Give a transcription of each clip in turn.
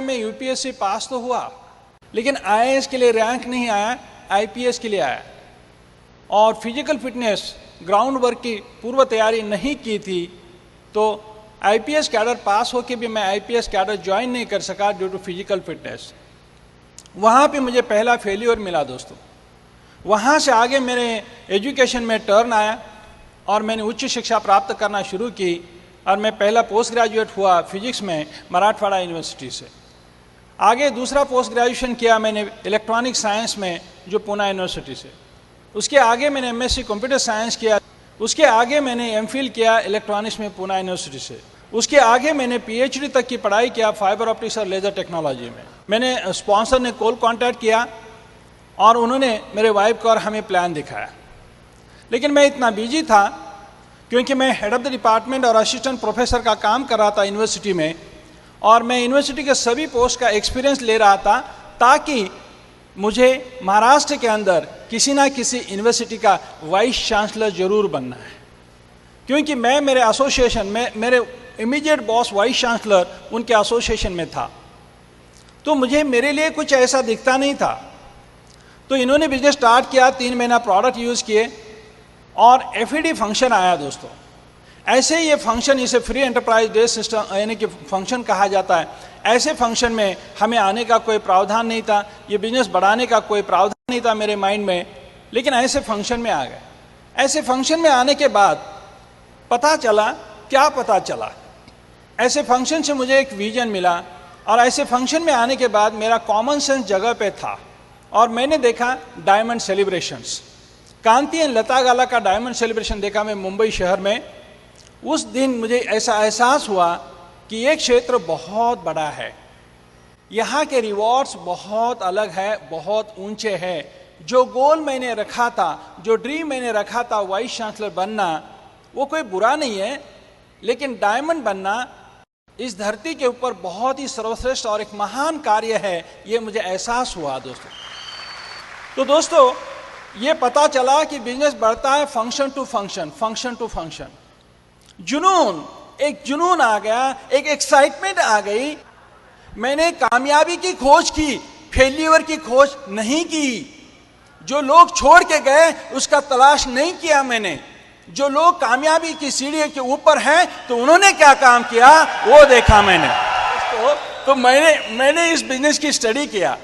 में यूपीएससी पास तो हुआ, लेकिन आईएएस के लिए रैंक नहीं आया, आईपीएस के लिए आया। और फिजिकल फिटनेस ग्राउंड वर्क की पूर्व तैयारी नहीं की थी, तो आईपीएस कैडर पास होकर भी मैं आईपीएस कैडर ज्वाइन नहीं कर सका ड्यू टू फिजिकल फिटनेस। वहाँ पे मुझे पहला फेल्योर मिला दोस्तों। वहाँ से आगे मेरे एजुकेशन में टर्न आया और मैंने उच्च शिक्षा प्राप्त करना शुरू की और मैं पहला पोस्ट ग्रेजुएट हुआ फिजिक्स में मराठवाड़ा यूनिवर्सिटी से। आगे दूसरा पोस्ट ग्रेजुएशन किया मैंने इलेक्ट्रॉनिक साइंस में जो पूना यूनिवर्सिटी से। उसके आगे मैंने एमएससी कंप्यूटर साइंस किया। उसके आगे मैंने एमफिल किया इलेक्ट्रॉनिक्स में पूना यूनिवर्सिटी से। उसके आगे मैंने पीएचडी तक की पढ़ाई किया फाइबर ऑप्टिक्स और लेज़र टेक्नोलॉजी में। मैंने स्पॉन्सर ने कॉल कांटेक्ट किया और उन्होंने मेरे वाइफ को और हमें प्लान दिखाया, लेकिन मैं इतना बिजी था क्योंकि मैं हेड ऑफ द डिपार्टमेंट और असिस्टेंट प्रोफेसर का काम कर रहा था यूनिवर्सिटी में, और मैं यूनिवर्सिटी के सभी पोस्ट का एक्सपीरियंस ले रहा था ताकि मुझे महाराष्ट्र के अंदर किसी ना किसी यूनिवर्सिटी का वाइस चांसलर जरूर बनना है, क्योंकि मैं मेरे एसोसिएशन में मेरे इमीडिएट बॉस वाइस चांसलर उनके एसोसिएशन में था, तो मुझे मेरे लिए कुछ ऐसा दिखता नहीं था। तो इन्होंने बिजनेस स्टार्ट किया, 3 महीना प्रोडक्ट यूज़ किए और एफईडी फंक्शन आया दोस्तों। ऐसे ये फंक्शन, इसे फ्री एंटरप्राइज डे सिस्टम यानी कि फंक्शन कहा जाता है। ऐसे फंक्शन में हमें आने का कोई प्रावधान नहीं था, ये बिजनेस बढ़ाने का कोई प्रावधान नहीं था मेरे माइंड में, लेकिन ऐसे फंक्शन में आ गए। ऐसे फंक्शन में आने के बाद पता चला, क्या पता चला, ऐसे फंक्शन से मुझे एक विजन मिला और ऐसे फंक्शन में आने के बाद मेरा कॉमन सेंस जगह पे था और मैंने देखा डायमंड सेलिब्रेशंस, कांति एंड लता गाला का डायमंड सेलिब्रेशन देखा मैं मुंबई शहर में। उस दिन मुझे ऐसा एहसास हुआ कि ये क्षेत्र बहुत बड़ा है, यहाँ के रिवॉर्ड्स बहुत अलग है, बहुत ऊंचे हैं। जो गोल मैंने रखा था, जो ड्रीम मैंने रखा था वाइस चांसलर बनना, वो कोई बुरा नहीं है, लेकिन डायमंड बनना इस धरती के ऊपर बहुत ही सर्वश्रेष्ठ और एक महान कार्य है, ये मुझे एहसास हुआ दोस्तों। तो दोस्तों ये पता चला कि बिजनेस बढ़ता है function to function, function to function. जुनून, एक जुनून आ गया, एक एक्साइटमेंट आ गई। मैंने कामयाबी की खोज की, फेल्यूर की खोज नहीं की। जो लोग छोड़ के गए उसका तलाश नहीं किया मैंने। जो लोग कामयाबी की सीढ़ी के ऊपर हैं तो उन्होंने क्या काम किया वो देखा मैंने। तो मैंने इस बिजनेस की स्टडी किया।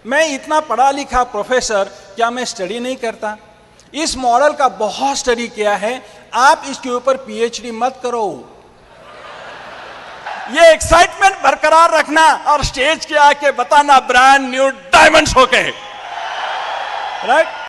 मैं इतना पढ़ा लिखा प्रोफेसर, क्या मैं स्टडी नहीं करता? इस मॉडल का बहुत स्टडी किया है। आप इसके ऊपर पीएचडी मत करो, ये एक्साइटमेंट बरकरार रखना और स्टेज के आके बताना ब्रांड न्यू डायमंड्स होके, राइट?